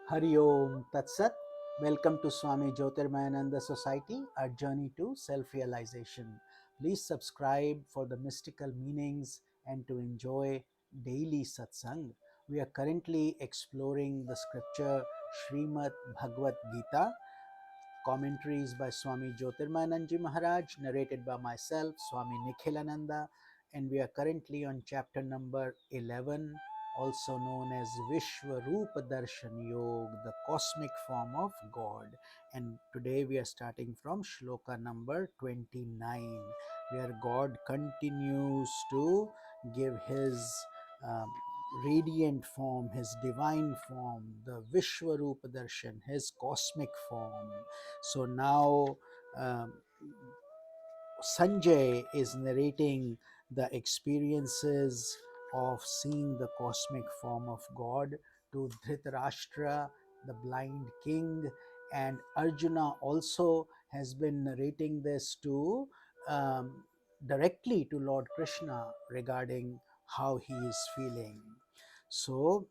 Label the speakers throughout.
Speaker 1: Hari Om Tat Sat. Welcome to Swami Jyotirmayananda Society, our journey to self-realization. Please subscribe for the mystical meanings and to enjoy daily satsang. We are currently exploring the scripture Srimad Bhagavad Gita, commentaries by Swami Jyotirmayananda Maharaj, narrated by myself, Swami Nikhilananda, and we are currently on chapter number 11, also known as Vishwarupa Darshan Yog, the cosmic form of God. And today we are starting from Shloka number 29, where God continues to give his um, radiant form, his divine form, the Vishwarupa Darshan, his cosmic form. So now Sanjay is narrating the experiences of seeing the cosmic form of God to Dhritarashtra, the blind king, and Arjuna also has been narrating this to directly to Lord Krishna regarding how he is feeling. So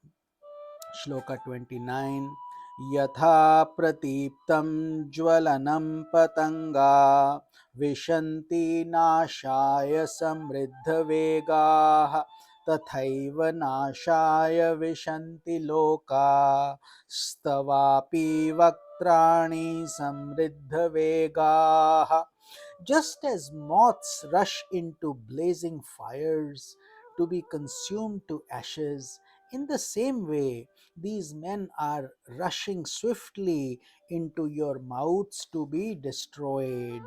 Speaker 1: श्लोक 29 यथा प्रतीप्तं ज्वलनं पतंगा विशन्ति नाशाय समृद्धवेगाः तथैव नाशाय विशन्ति लोका स्तवापि वक्त्राणि समृद्धवेगाः. Just as moths rush into blazing fires to be consumed to ashes, in the same way, these men are rushing swiftly into your mouths to be destroyed.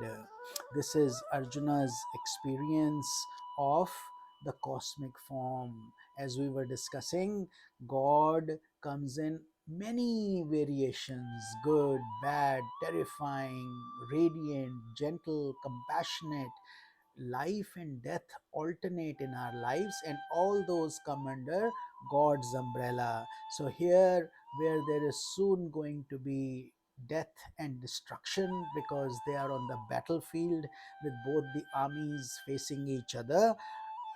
Speaker 1: This is Arjuna's experience of the cosmic form. As we were discussing, God comes in many variations: good, bad, terrifying, radiant, gentle, compassionate. Life and death alternate in our lives, and all those come under God's umbrella. So, here, where there is soon going to be death and destruction because they are on the battlefield with both the armies facing each other,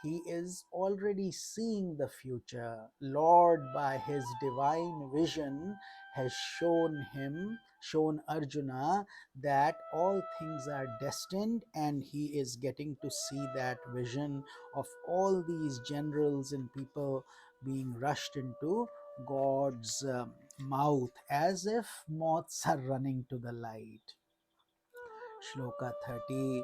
Speaker 1: he is already seeing the future. Lord, by his divine vision, has shown Arjuna that all things are destined, and he is getting to see that vision of all these generals and people being rushed into God's mouth as if moths are running to the light. श्लोक 30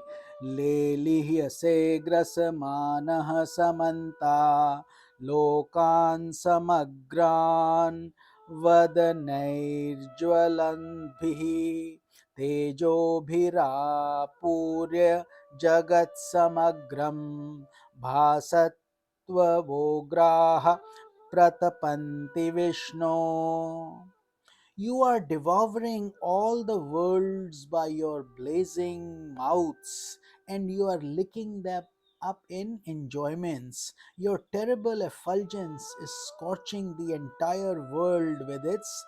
Speaker 1: लेलिह्यसे ग्रसमानः समन्ता लोकान् समग्रान् वदनैर्ज्वलन्भिः तेजोभिरापूर्य जगत्समग्रं भासत्ववोग्राः प्रतपन्ति विष्णो. You are devouring all the worlds by your blazing mouths, and you are licking them up in enjoyments. Your terrible effulgence is scorching the entire world with its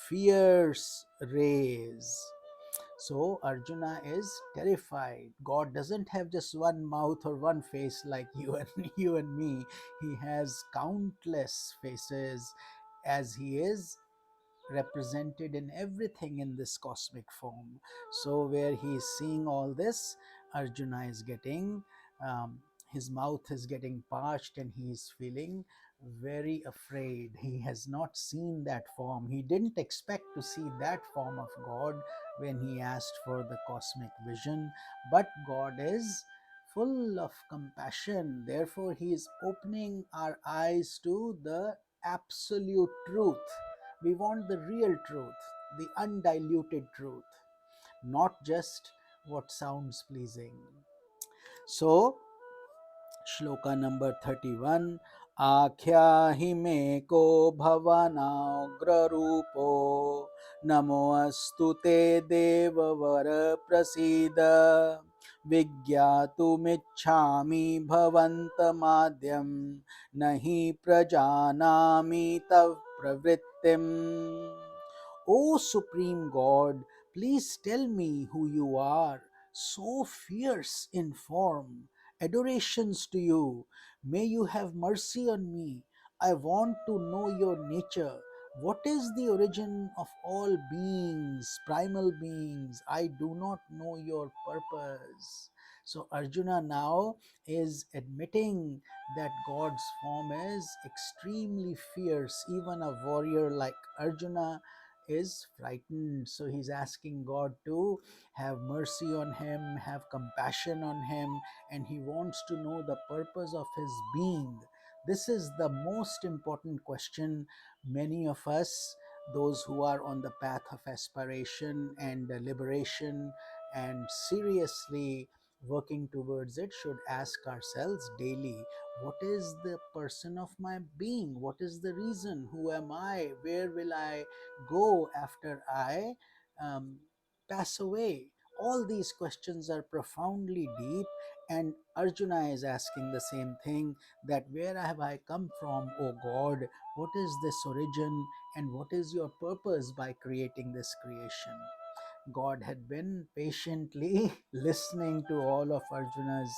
Speaker 1: fierce rays. So Arjuna is terrified. God doesn't have just one mouth or one face like you and you and me. He has countless faces, as he is represented in everything in this cosmic form. So, where he is seeing all this, Arjuna is getting, his mouth is getting parched, and he is feeling very afraid. He has not seen that form. He didn't expect to see that form of God when he asked for the cosmic vision, but God is full of compassion. Therefore, he is opening our eyes to the absolute truth. We want the real truth, the undiluted truth, not just what sounds pleasing. So, Shloka number 31 Akhyahi me ko bhavanagrarupo Namo te devavar prasida Vigyatumichhami bhavantamadhyam Nahi prajanami tav pravrittim. O Supreme God, please tell me who you are, so fierce in form. Adorations to you. May you have mercy on me. I want to know your nature. What is the origin of all beings, primal beings? I do not know your purpose. So Arjuna now is admitting that God's form is extremely fierce. Even a warrior like Arjuna is frightened. So he's asking God to have mercy on him, have compassion on him, and he wants to know the purpose of his being. This is the most important question. Many of us, those who are on the path of aspiration and liberation and seriously working towards it, should ask ourselves daily, what is the person of my being? What is the reason? Who am I? Where will I go after I um, pass away? All these questions are profoundly deep, and Arjuna is asking the same thing, that where have I come from, O God? What is this origin, and what is your purpose by creating this creation? God had been patiently listening to all of Arjuna's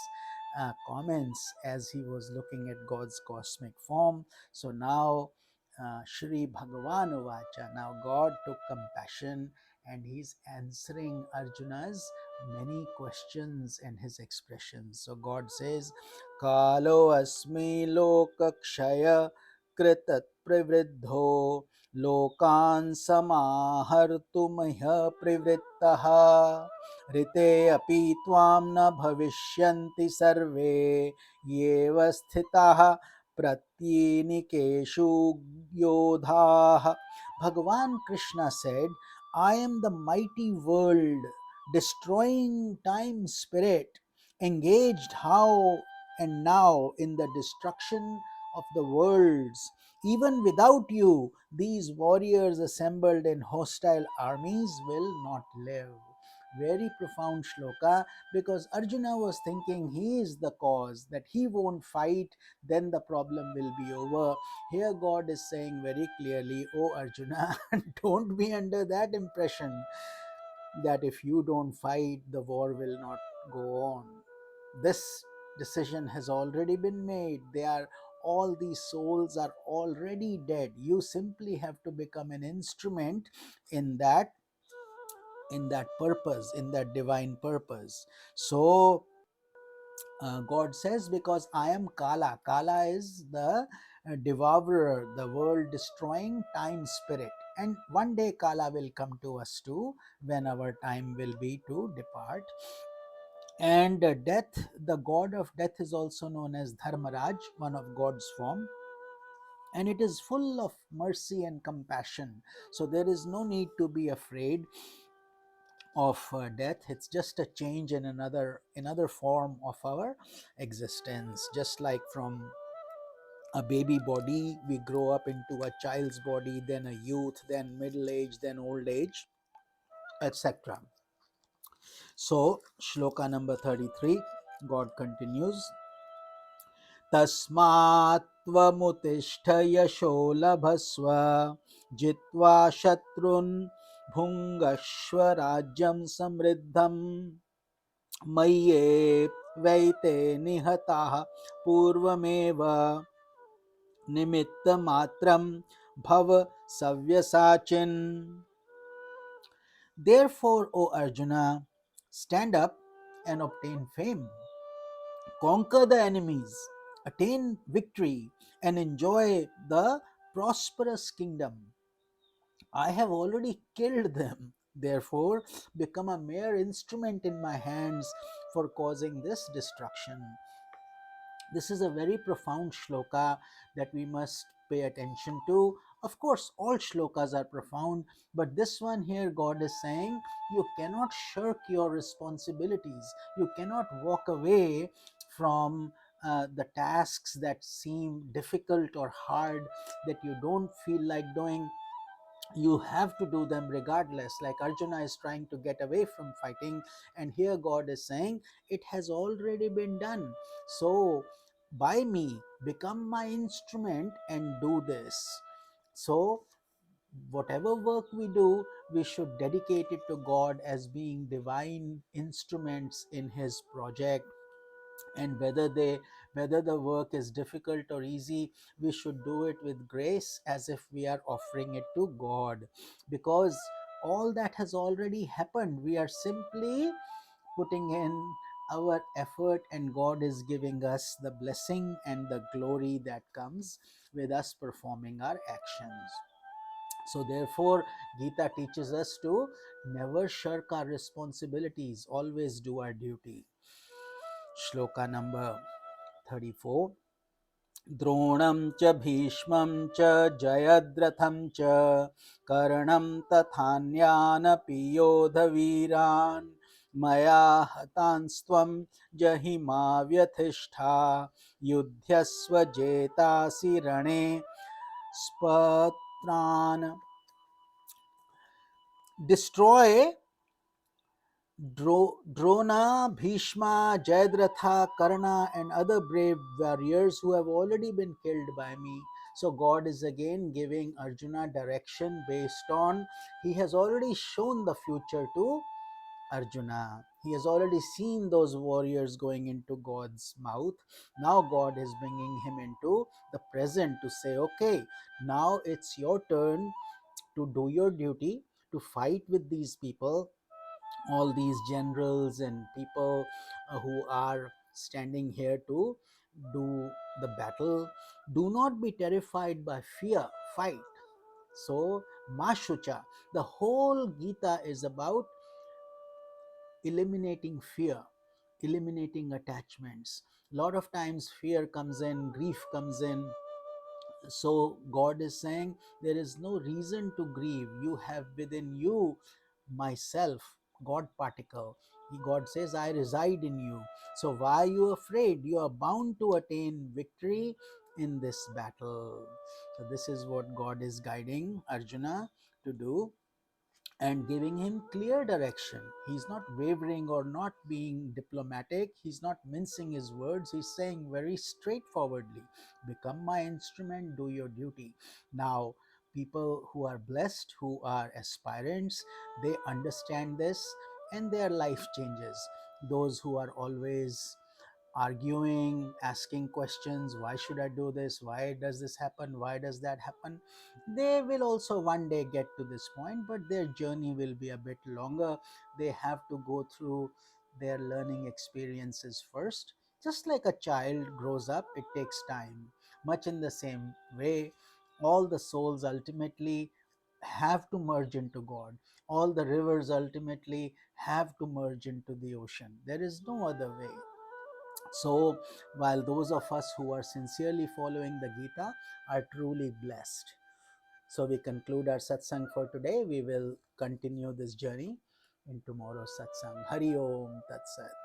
Speaker 1: comments as he was looking at God's cosmic form. So now, Shri Bhagavan Uvacha, now God took compassion and he's answering Arjuna's many questions and his expressions. So God says, Kalo asmi lokakshaya kritat privriddho लोकान् समाहर्तुमिह प्रवृत्तः ऋते अपि त्वां न भविष्यन्ति सर्वे येव स्थिताः प्रत्येनिकेषु योधाः. Bhagavan Krishna said, I am the mighty world destroying time spirit, engaged how and now in the destruction of the worlds. Even without you, these warriors assembled in hostile armies will not live. Very profound shloka, because Arjuna was thinking he is the cause, that he won't fight, then the problem will be over. Here, God is saying very clearly, oh Arjuna, don't be under that impression that if you don't fight, the war will not go on. This decision has already been made. They are all these souls are already dead. You simply have to become an instrument in that purpose, in that divine purpose. So God says, because I am Kala. Kala is the devourer, the world destroying time spirit. And one day Kala will come to us too, when our time will be to depart. And death, the god of death, is also known as Dharmaraj, one of God's form. And it is full of mercy and compassion. So there is no need to be afraid of death. It's just a change in another form of our existence. Just like from a baby body we grow up into a child's body, then a youth, then middle age, then old age, etc. So shloka number 33, God continues, तस्मात् त्वमुत्तिष्ठ यशो लभस्व जित्वा शत्रुन् भुङ्गश्व राज्यं समृद्धम् मय्येवैते निहताः पूर्वमेव निमित्तमात्रं भव सव्यसाचिन्. Therefore, O Arjuna, stand up and obtain fame, conquer the enemies, attain victory, and enjoy the prosperous kingdom. I have already killed them. Therefore, become a mere instrument in my hands for causing this destruction. This is a very profound shloka that we must pay attention to. Of course, all shlokas are profound, but this one here, God is saying, you cannot shirk your responsibilities. You cannot walk away from the tasks that seem difficult or hard, that you don't feel like doing. You have to do them regardless. Like Arjuna is trying to get away from fighting, and here God is saying it has already been done. So by me, become my instrument and do this. So whatever work we do, we should dedicate it to God as being divine instruments in his project. And whether they Whether the work is difficult or easy, we should do it with grace, as if we are offering it to God, because all that has already happened. We are simply putting in our effort, and God is giving us the blessing and the glory that comes with us performing our actions. So therefore, Gita teaches us to never shirk our responsibilities, always do our duty. Shloka number 34. द्रोणं च भीष्मं च जयद्रथं च कर्णं तथान्यानपि योधवीरान् मया हतांस्त्वं जहिमा व्यथिष्ठा युध्यस्व जेतासि रणे स्पत्रान्. Destroy Drona, Bhishma, Jayadratha, Karna, and other brave warriors who have already been killed by me. So God is again giving Arjuna direction based on he has already shown the future to Arjuna. He has already seen those warriors going into God's mouth. Now God is bringing him into the present to say, okay, now it's your turn to do your duty, to fight with these people, all these generals and people who are standing here to do the battle. Do not be terrified by fear, fight. So Mashucha, the whole Gita is about eliminating fear, eliminating attachments. A lot of times fear comes in, grief comes in. So God is saying there is no reason to grieve. You have within you myself, God particle. God says, I reside in you. So why are you afraid? You are bound to attain victory in this battle. So this is what God is guiding Arjuna to do and giving him clear direction. He's not wavering or not being diplomatic. He's not mincing his words. He's saying very straightforwardly, become my instrument, do your duty. Now, people who are blessed, who are aspirants, they understand this and their life changes. Those who are always arguing, asking questions, why should I do this, why does this happen, why does that happen, they will also one day get to this point, but their journey will be a bit longer. They have to go through their learning experiences first. Just like a child grows up, it takes time. Much in the same way, all the souls ultimately have to merge into God. All the rivers ultimately have to merge into the ocean. There is no other way. So, while those of us who are sincerely following the Gita are truly blessed. So, we conclude our satsang for today. We will continue this journey in tomorrow's satsang. Hari Om Tat Sat.